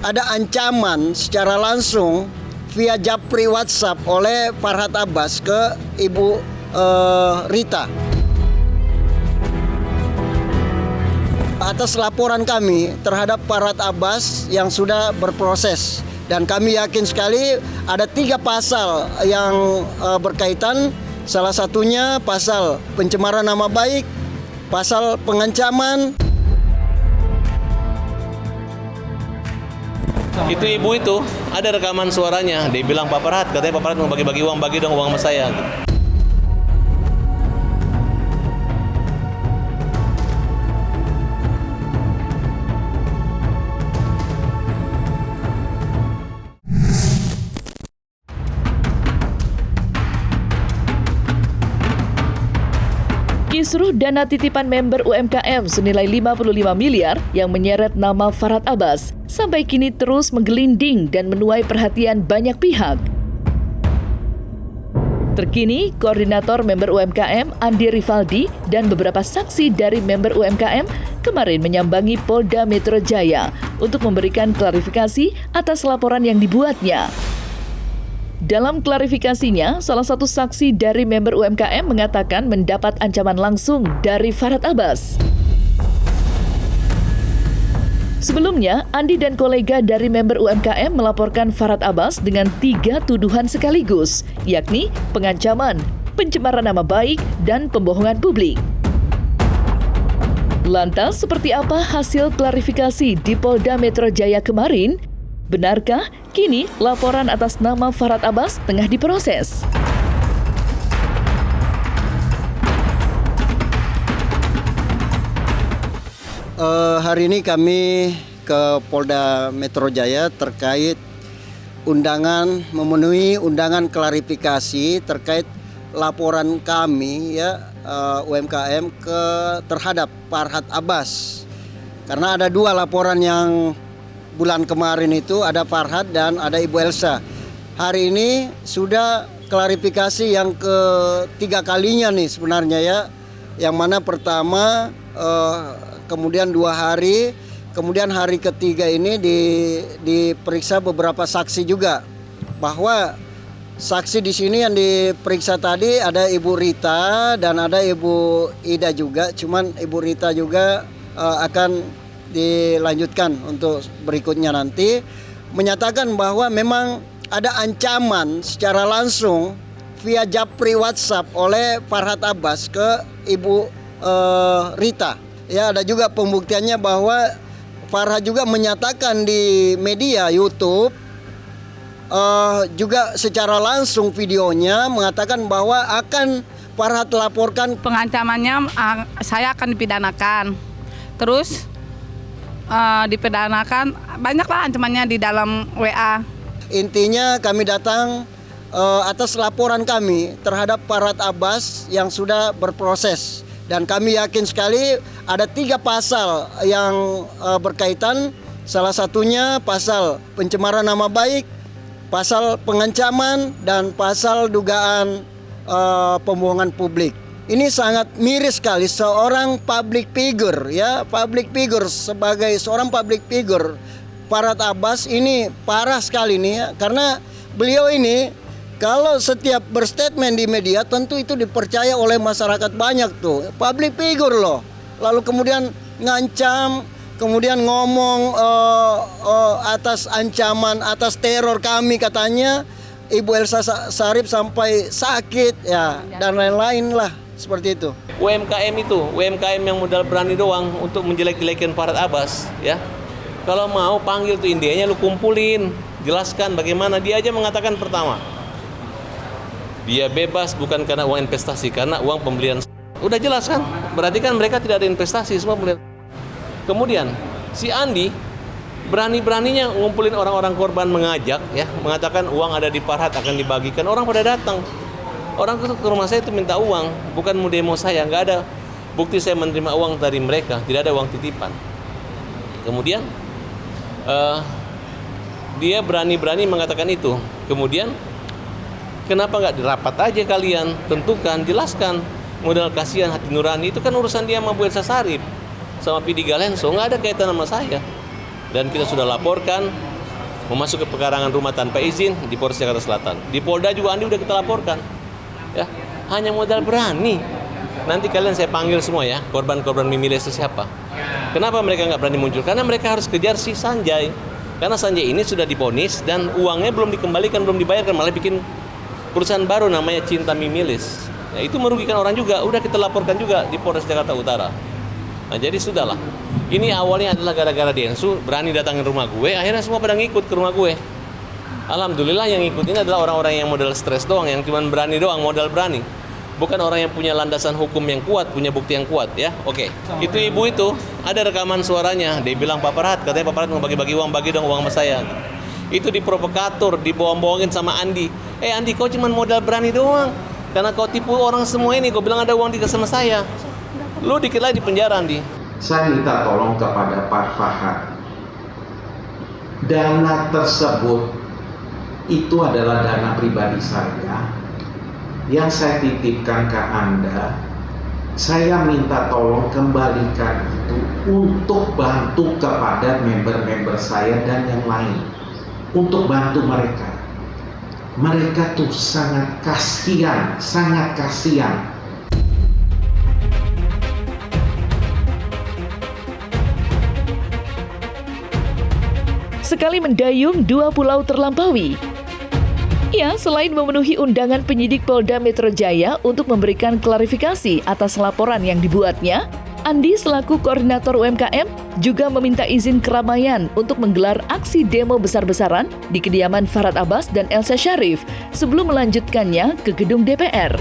ada ancaman secara langsung via japri WhatsApp oleh Farhad Abbas ke Ibu Rita. Atas laporan kami terhadap Farhad Abbas yang sudah berproses, dan kami yakin sekali ada 3 pasal yang berkaitan. Salah satunya pasal pencemaran nama baik, pasal pengancaman. Itu ibu itu ada rekaman suaranya, dia bilang Pak Farhad, katanya Pak Farhad mau bagi-bagi uang, bagi dong uang sama saya. Kisruh dana titipan member UMKM senilai 55 miliar yang menyeret nama Farhad Abbas sampai kini terus menggelinding dan menuai perhatian banyak pihak. Terkini, Koordinator Member UMKM Andi Rivaldi dan beberapa saksi dari member UMKM kemarin menyambangi Polda Metro Jaya untuk memberikan klarifikasi atas laporan yang dibuatnya. Dalam klarifikasinya, salah satu saksi dari member UMKM mengatakan mendapat ancaman langsung dari Farhad Abbas. Sebelumnya, Andi dan kolega dari member UMKM melaporkan Farhad Abbas dengan 3 tuduhan sekaligus, yakni pengancaman, pencemaran nama baik, dan pembohongan publik. Lantas, seperti apa hasil klarifikasi di Polda Metro Jaya kemarin? Benarkah kini laporan atas nama Farhad Abbas tengah diproses? Hari ini kami ke Polda Metro Jaya terkait memenuhi undangan klarifikasi terkait laporan kami UMKM terhadap Farhad Abbas. Karena ada 2 laporan yang bulan kemarin itu, ada Farhad dan ada Ibu Elsa. Hari ini sudah klarifikasi yang ke-3 kalinya nih sebenarnya ya. Yang mana pertama kemudian 2 hari, kemudian hari ketiga ini diperiksa beberapa saksi juga. Bahwa saksi di sini yang diperiksa tadi ada Ibu Rita dan ada Ibu Ida juga. Cuman Ibu Rita juga akan dilanjutkan untuk berikutnya nanti, menyatakan bahwa memang ada ancaman secara langsung via japri WhatsApp oleh Farhad Abbas ke Ibu Rita. Ya, ada juga pembuktiannya bahwa Farhad juga menyatakan di media YouTube juga secara langsung videonya mengatakan bahwa akan Farhad laporkan. Pengancamannya saya akan dipidanakan. Terus dipidanakan, banyaklah ancamannya di dalam WA. Intinya kami datang atas laporan kami terhadap Farhad Abbas yang sudah berproses, dan kami yakin sekali ada 3 pasal yang berkaitan. Salah satunya pasal pencemaran nama baik, pasal pengancaman, dan pasal dugaan pembohongan publik. Ini sangat miris sekali seorang public figure sebagai seorang public figure. Farhad Abbas ini parah sekali nih ya, karena beliau ini kalau setiap berstatement di media tentu itu dipercaya oleh masyarakat banyak tuh. Public figure loh. Lalu kemudian ngancam, kemudian ngomong atas ancaman, atas teror kami katanya. Ibu Elsa Sarip sampai sakit ya, dan lain-lain lah. Seperti itu. UMKM yang modal berani doang untuk menjelek-jelekin Farhad Abbas, ya. Kalau mau panggil tuh Indianya, lu kumpulin, jelaskan bagaimana. Dia aja mengatakan pertama, dia bebas bukan karena uang investasi, karena uang pembelian. Udah jelas kan? Berarti kan mereka tidak ada investasi, semua pembelian. Kemudian si Andi berani-beraninya ngumpulin orang-orang korban, mengajak, ya, mengatakan uang ada di Farhad akan dibagikan. Orang pada datang. Orang ke rumah saya itu minta uang, bukan mau demo saya, nggak ada bukti saya menerima uang dari mereka, tidak ada uang titipan. Kemudian dia berani-berani mengatakan itu. Kemudian kenapa nggak dirapat aja kalian, tentukan, jelaskan. Modal kasihan hati nurani itu kan urusan dia sama Bu Elsa Sarip, sama Pidi Galenso, nggak ada kaitan sama saya. Dan kita sudah laporkan memasuk ke pekarangan rumah tanpa izin di Polres Jakarta Selatan. Di Polda juga Andi udah kita laporkan. Ya, hanya modal berani. Nanti kalian saya panggil semua ya, korban-korban Mimiles itu siapa. Kenapa mereka nggak berani muncul? Karena mereka harus kejar si Sanjay. Karena Sanjay ini sudah divonis dan uangnya belum dikembalikan, belum dibayarkan, malah bikin perusahaan baru namanya Cinta Mimiles. Ya, itu merugikan orang juga. Udah kita laporkan juga di Polres Jakarta Utara. Nah, jadi sudahlah. Ini awalnya adalah gara-gara Densu berani datangin rumah gue, akhirnya semua pada ngikut ke rumah gue. Alhamdulillah yang ngikut ini adalah orang-orang yang modal stres doang, yang cuma berani doang, modal berani. Bukan orang yang punya landasan hukum yang kuat, punya bukti yang kuat ya. Oke. Itu ibu itu ada rekaman suaranya, dia bilang Pak Farhad, katanya Pak Farhad mau bagi-bagi uang, bagi dong uang sama saya. Itu diprovokator, dibohong-bohongin sama Andi. Andi, kau cuma modal berani doang. Karena kau tipu orang semua ini, kau bilang ada uang dikasih sama saya. Lu dikit lagi di penjara, Andi. Saya minta tolong kepada Pak Farhad. Dana tersebut itu adalah dana pribadi saya yang saya titipkan ke Anda. Saya minta tolong kembalikan itu untuk bantu kepada member-member saya dan yang lain. Untuk bantu mereka. Mereka tuh sangat kasihan, sangat kasihan. Sekali mendayung, dua pulau terlampaui. Ya, selain memenuhi undangan penyidik Polda Metro Jaya untuk memberikan klarifikasi atas laporan yang dibuatnya, Andi selaku koordinator UMKM juga meminta izin keramaian untuk menggelar aksi demo besar-besaran di kediaman Farhad Abbas dan Elsa Sharif sebelum melanjutkannya ke gedung DPR.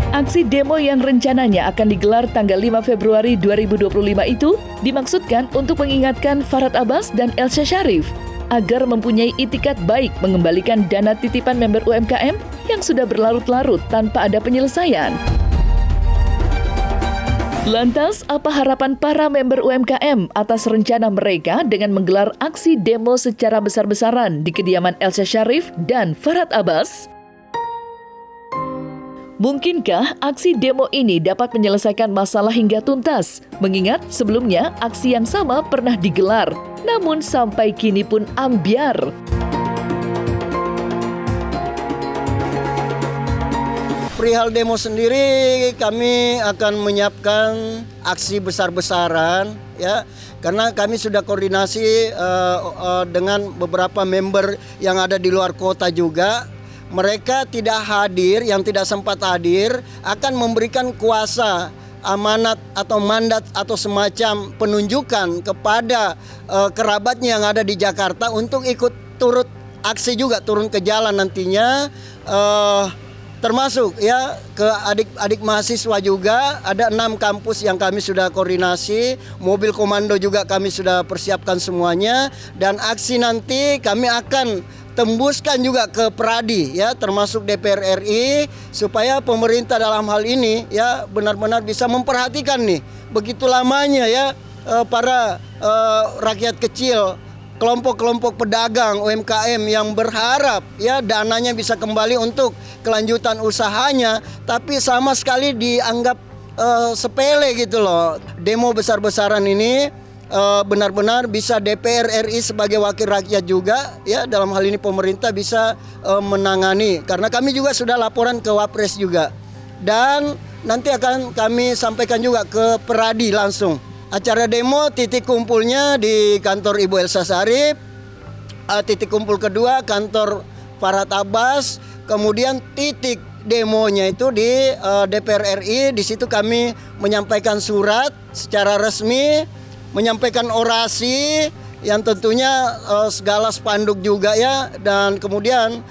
Aksi demo yang rencananya akan digelar tanggal 5 Februari 2025 itu dimaksudkan untuk mengingatkan Farhad Abbas dan Elsa Sharif agar mempunyai itikat baik mengembalikan dana titipan member UMKM yang sudah berlarut-larut tanpa ada penyelesaian. Lantas, apa harapan para member UMKM atas rencana mereka dengan menggelar aksi demo secara besar-besaran di kediaman Elsa Sharif dan Farhad Abbas? Mungkinkah aksi demo ini dapat menyelesaikan masalah hingga tuntas? Mengingat sebelumnya aksi yang sama pernah digelar, namun sampai kini pun ambyar. Perihal demo sendiri kami akan menyiapkan aksi besar-besaran ya, karena kami sudah koordinasi dengan beberapa member yang ada di luar kota juga. Mereka tidak hadir, yang tidak sempat hadir akan memberikan kuasa, amanat atau mandat atau semacam penunjukan kepada kerabatnya yang ada di Jakarta untuk ikut turut aksi juga, turun ke jalan nantinya, termasuk ya ke adik-adik mahasiswa juga. Ada 6 kampus yang kami sudah koordinasi, mobil komando juga kami sudah persiapkan semuanya, dan aksi nanti kami akan tembuskan juga ke Pradi ya, termasuk DPR RI, supaya pemerintah dalam hal ini ya benar-benar bisa memperhatikan nih begitu lamanya ya para rakyat kecil, kelompok-kelompok pedagang UMKM yang berharap ya dananya bisa kembali untuk kelanjutan usahanya, tapi sama sekali dianggap sepele gitu loh. Demo besar-besaran ini benar-benar bisa DPR RI sebagai wakil rakyat juga ya, dalam hal ini pemerintah bisa menangani, karena kami juga sudah laporan ke Wapres juga, dan nanti akan kami sampaikan juga ke Peradi langsung. Acara demo titik kumpulnya di kantor Ibu Elsa Sharif, titik kumpul kedua kantor Farhad Abbas, kemudian titik demonya itu di DPR RI. Di situ kami menyampaikan surat secara resmi, menyampaikan orasi yang tentunya segala spanduk juga ya, dan kemudian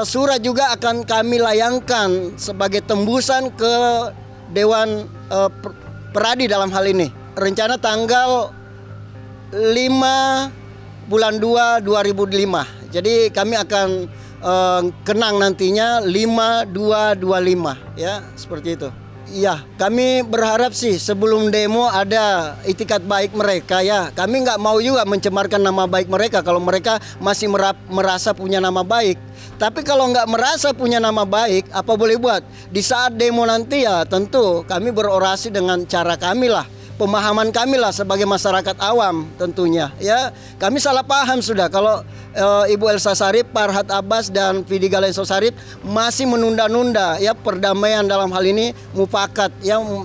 surat juga akan kami layangkan sebagai tembusan ke Dewan Peradi dalam hal ini. Rencana tanggal 5 bulan 2 2005. Jadi kami akan kenang nantinya 5225 ya, seperti itu. Iya, kami berharap sih sebelum demo ada itikat baik mereka ya. Kami nggak mau juga mencemarkan nama baik mereka kalau mereka masih merasa punya nama baik. Tapi kalau nggak merasa punya nama baik, apa boleh buat? Di saat demo nanti ya tentu kami berorasi dengan cara kami lah. pemahaman kami lah sebagai masyarakat awam tentunya. Ya, kami salah paham sudah kalau Ibu Elsa Sharif, Farhad Abbas dan Vidi Galenso Sharif masih menunda-nunda ya perdamaian dalam hal ini mufakat yang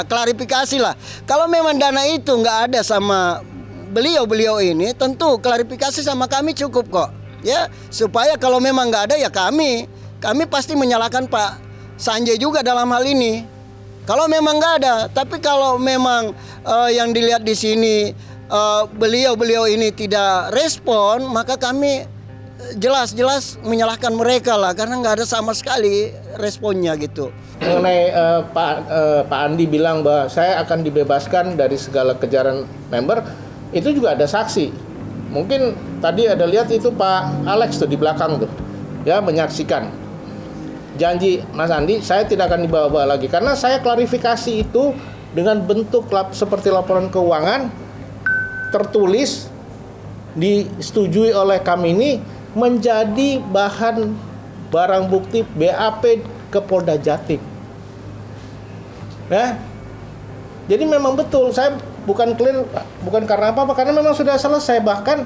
klarifikasi lah. Kalau memang dana itu nggak ada sama beliau ini, tentu klarifikasi sama kami cukup kok. Ya, supaya kalau memang nggak ada ya kami pasti menyalahkan Pak Sanjay juga dalam hal ini. Kalau memang nggak ada, tapi kalau memang yang dilihat di sini beliau ini tidak respon, maka kami jelas-jelas menyalahkan mereka lah, karena nggak ada sama sekali responnya gitu. Mengenai Pak Andi bilang bahwa saya akan dibebaskan dari segala kejaran member, itu juga ada saksi. Mungkin tadi ada lihat itu Pak Alex tuh di belakang tuh, ya, menyaksikan. Janji Mas Andi, saya tidak akan dibawa-bawa lagi karena saya klarifikasi itu dengan bentuk seperti laporan keuangan tertulis, disetujui oleh kami ini menjadi bahan barang bukti BAP ke Polda Jatim. Ya. Jadi memang betul, saya bukan clear, bukan karena apa-apa, karena memang sudah selesai. Bahkan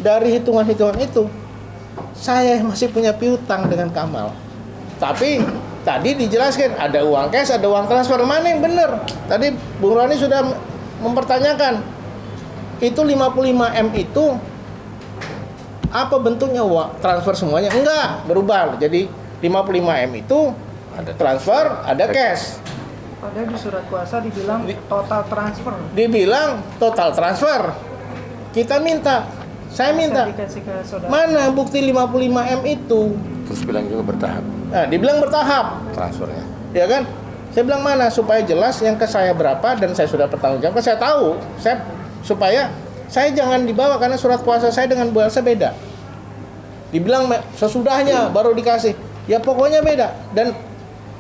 dari hitungan-hitungan itu saya masih punya piutang dengan Kamal. Tapi tadi dijelaskan ada uang cash, ada uang transfer, mana yang benar? Tadi Bung Roni sudah mempertanyakan itu 55M itu apa bentuknya, uang transfer semuanya? Enggak, berubah. Jadi 55M itu ada transfer, ada cash. Padahal di surat kuasa dibilang total transfer. Dibilang total transfer. Saya minta. Mana bukti 55M itu? Terus bilang juga bertahap. Nah, dibilang bertahap Transfernya. ya kan? Saya bilang mana supaya jelas yang ke saya berapa dan saya sudah bertanggung jawab. Saya tahu, supaya saya jangan dibawa karena surat kuasa saya dengan Bu Elsa beda. Dibilang sesudahnya baru dikasih. Ya pokoknya beda, dan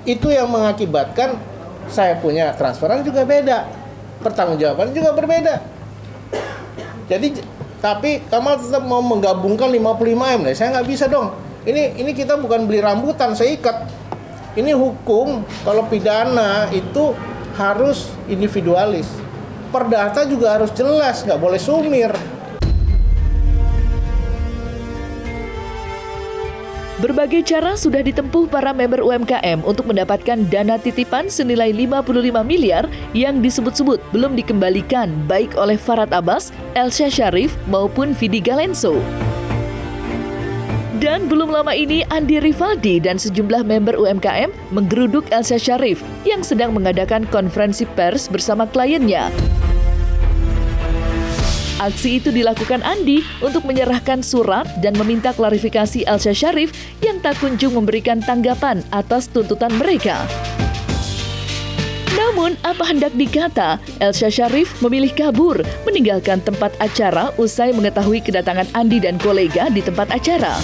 itu yang mengakibatkan saya punya transferan juga beda, pertanggungjawaban juga berbeda. Jadi tapi Kamal tetap mau menggabungkan 55M. Nah, saya nggak bisa dong. Ini kita bukan beli rambutan, saya ikat. Ini hukum, kalau pidana itu harus individualis. Perdata juga harus jelas, nggak boleh sumir. Berbagai cara sudah ditempuh para member UMKM untuk mendapatkan dana titipan senilai 55 miliar yang disebut-sebut belum dikembalikan baik oleh Farhad Abbas, Elsa Sharif maupun Vidi Galenso. Dan belum lama ini Andi Rivaldi dan sejumlah member UMKM menggeruduk Elsa Sharif yang sedang mengadakan konferensi pers bersama kliennya. Aksi itu dilakukan Andi untuk menyerahkan surat dan meminta klarifikasi Elsa Sharif yang tak kunjung memberikan tanggapan atas tuntutan mereka. Namun, apa hendak dikata, Elsa Sharif memilih kabur, meninggalkan tempat acara usai mengetahui kedatangan Andi dan kolega di tempat acara.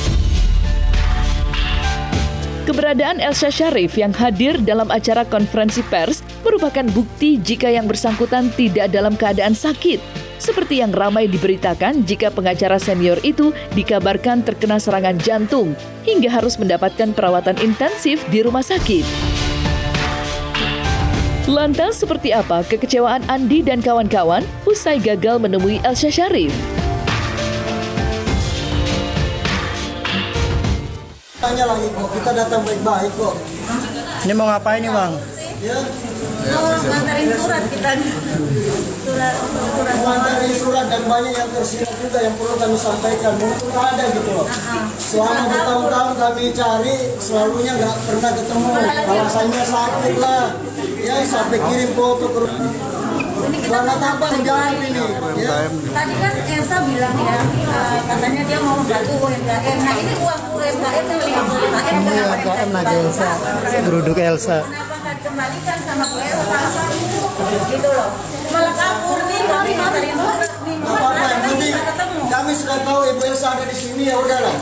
Keberadaan Elsa Sharif yang hadir dalam acara konferensi pers merupakan bukti jika yang bersangkutan tidak dalam keadaan sakit. Seperti yang ramai diberitakan jika pengacara senior itu dikabarkan terkena serangan jantung hingga harus mendapatkan perawatan intensif di rumah sakit. Lantas seperti apa kekecewaan Andi dan kawan-kawan usai gagal menemui Elsa Sharif? Tanya lagi kok, kita datang baik-baik kok. Ini mau ngapain nih Bang? Ya, mau ngantarin surat kita. mengantarin surat dan banyak yang tersirat juga yang perlu kami sampaikan. Mungkin ada gitu loh. Selama bertahun-tahun kami cari, selalunya nggak pernah ketemu. Alasannya sakit lah. Ya, sampai kirim foto ke rumah. Karena tanpa menjawab ini. Ya. Tadi kan Elsa bilang ya, katanya dia mau membantu UMKM. Nah ini uang UMKM itu 55M. Ini UMKM lagi Elsa, geruduk Elsa. Kenapa nggak dikembalikan sama Bu Elsa? Gitu loh. Malah kabur nih, kami ngantarin surat nih. Apa yang penting kami sudah tahu Ibu Elsa ada di sini, ya udahlah.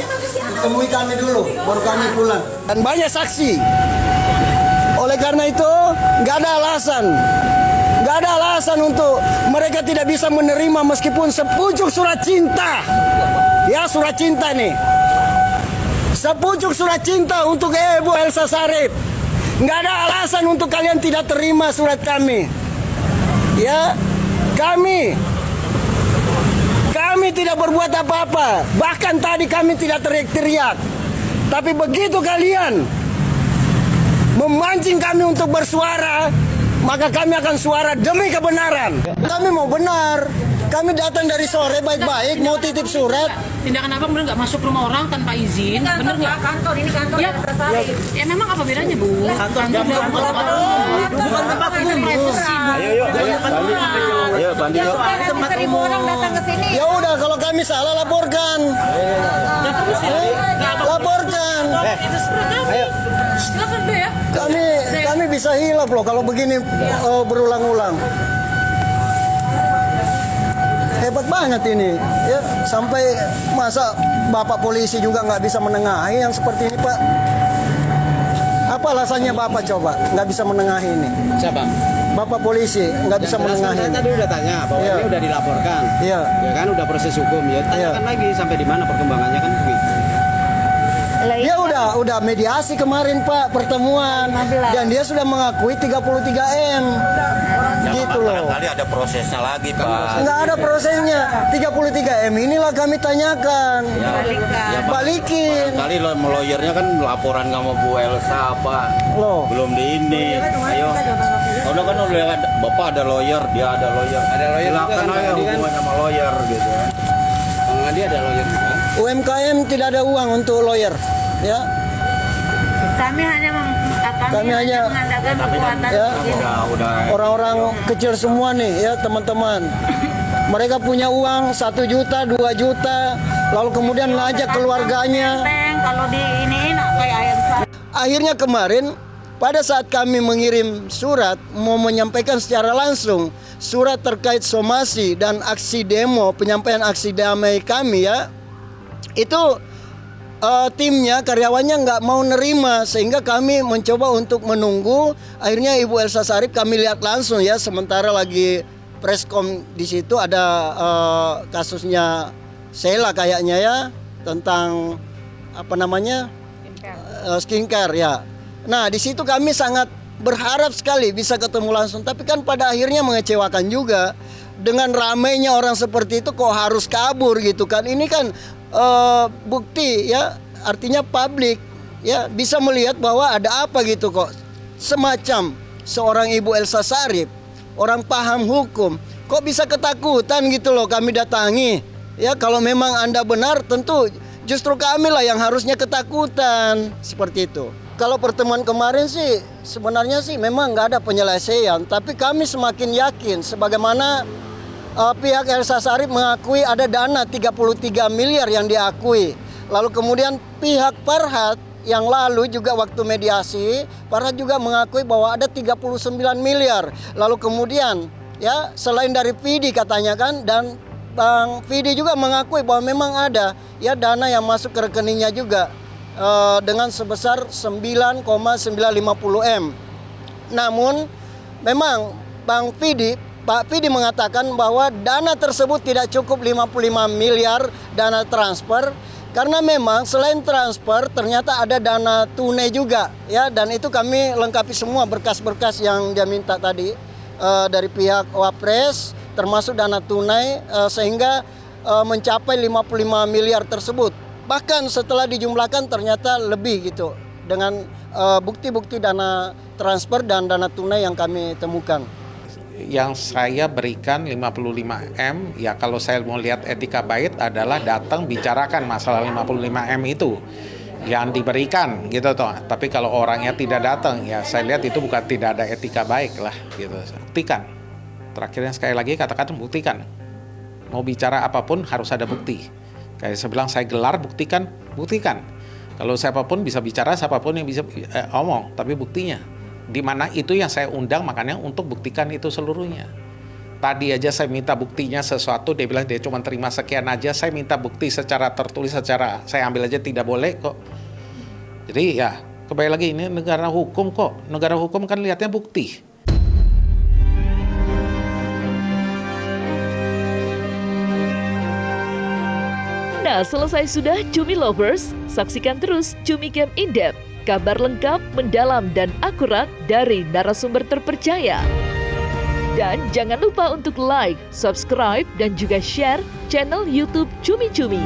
Temui kami dulu, baru kami pulang. Dan banyak saksi. Oleh karena itu, nggak ada alasan. Nggak ada alasan untuk mereka tidak bisa menerima meskipun sepucuk surat cinta. Ya, surat cinta nih. Sepucuk surat cinta untuk Ibu Elsa Sharif. Nggak ada alasan untuk kalian tidak terima surat kami. ya kami tidak berbuat apa-apa. Bahkan tadi kami tidak teriak-teriak. Tapi begitu kalian memancing kami untuk bersuara, maka kami akan suara demi kebenaran. Kami mau benar. Kami datang dari sore baik-baik mau titip surat. Tindakan abang bener nggak masuk rumah orang tanpa izin? Bener nggak? Kantor, ini kantor Ya, ya memang apa bedanya Bu? Kantor bukan tempat umum. Ayo banding yuk. Tempat umum orang datang ke sini. Ya udah, kalau kami salah laporkan. Laporkan. Silakan deh ya. Kami bisa hilaf loh kalau begini berulang-ulang. Hebat banget ini, ya sampai masa Bapak polisi juga nggak bisa menengahi yang seperti ini, Pak. Apa alasannya Bapak coba nggak bisa menengahi ini? Siapa? Bapak polisi nggak bisa menengahi. Saya tadi udah tanya bahwa ini udah dilaporkan. Iya. Ya kan udah proses hukum ya. Tanyakan lagi sampai di mana perkembangannya kan begitu. Dia udah mediasi kemarin Pak, pertemuan, dan dia sudah mengakui 33M. Gitu loh. Kali ada prosesnya lagi Pak. Nggak ada prosesnya. 33M inilah kami tanyakan. Balikin. Kali lawyernya kan laporan sama Bu Elsa apa? Belum di ini. Ayo. Udah kan Bapak ada lawyer, dia ada lawyer. Silakan aja hubungan sama lawyer gitu ya. Bang Andi ada lawyer juga. UMKM tidak ada uang untuk lawyer, ya. Kami hanya mengandalkan kekuatan ya, orang-orang kecil semua nih ya teman-teman. Mereka punya uang 1 juta, 2 juta, lalu kemudian ngajak keluarganya. Kalau di ini kayak ayam. Akhirnya kemarin pada saat kami mengirim surat mau menyampaikan secara langsung surat terkait somasi dan aksi demo, penyampaian aksi damai kami ya, itu timnya, karyawannya nggak mau nerima, sehingga kami mencoba untuk menunggu. Akhirnya Ibu Elsa Sarip kami lihat langsung ya, sementara lagi preskom di situ ada kasusnya Sheila kayaknya ya, tentang apa namanya skincare ya. Nah di situ kami sangat berharap sekali bisa ketemu langsung, tapi kan pada akhirnya mengecewakan juga dengan ramainya orang seperti itu kok harus kabur gitu kan. Ini kan bukti ya, artinya publik ya bisa melihat bahwa ada apa gitu kok. Semacam seorang Ibu Elsa Sarip, orang paham hukum, kok bisa ketakutan gitu loh kami datangi. Ya kalau memang Anda benar tentu justru kami lah yang harusnya ketakutan, seperti itu. Kalau pertemuan kemarin sih sebenarnya sih memang nggak ada penyelesaian, tapi kami semakin yakin sebagaimana pihak Elsa Sarip mengakui ada dana 33 miliar yang diakui. Lalu kemudian pihak Farhad yang lalu juga waktu mediasi, Farhad juga mengakui bahwa ada 39 miliar. Lalu kemudian ya selain dari Vidi katanya kan, dan Bang Vidi juga mengakui bahwa memang ada ya dana yang masuk ke rekeningnya juga dengan sebesar 9,950 M. Namun memang Pak Vidi mengatakan bahwa dana tersebut tidak cukup 55 miliar dana transfer, karena memang selain transfer ternyata ada dana tunai juga ya, dan itu kami lengkapi semua berkas-berkas yang dia minta tadi dari pihak Wapres, termasuk dana tunai sehingga mencapai 55 miliar tersebut. Bahkan setelah dijumlahkan ternyata lebih gitu dengan bukti-bukti dana transfer dan dana tunai yang kami temukan. Yang saya berikan 55M, ya kalau saya mau lihat etika baik adalah datang bicarakan masalah 55M itu yang diberikan gitu toh. Tapi kalau orangnya tidak datang, ya saya lihat itu bukan tidak ada etika baik lah gitu. Buktikan. Terakhirnya sekali lagi katakan buktikan. Mau bicara apapun harus ada bukti. Kayak saya bilang saya gelar buktikan. Kalau siapapun bisa bicara, siapapun yang bisa omong, tapi buktinya. Di mana itu yang saya undang, makanya untuk buktikan itu seluruhnya. Tadi aja saya minta buktinya sesuatu, dia bilang dia cuma terima sekian aja. Saya minta bukti secara tertulis, secara saya ambil aja tidak boleh kok. Jadi ya kembali lagi ini negara hukum kok. Negara hukum kan lihatnya bukti. Nah, selesai sudah Cumi Lovers, saksikan terus Cumi Game In-Depth. Kabar lengkap, mendalam, dan akurat dari narasumber terpercaya. Dan jangan lupa untuk like, subscribe, dan juga share channel YouTube Cumi Cumi.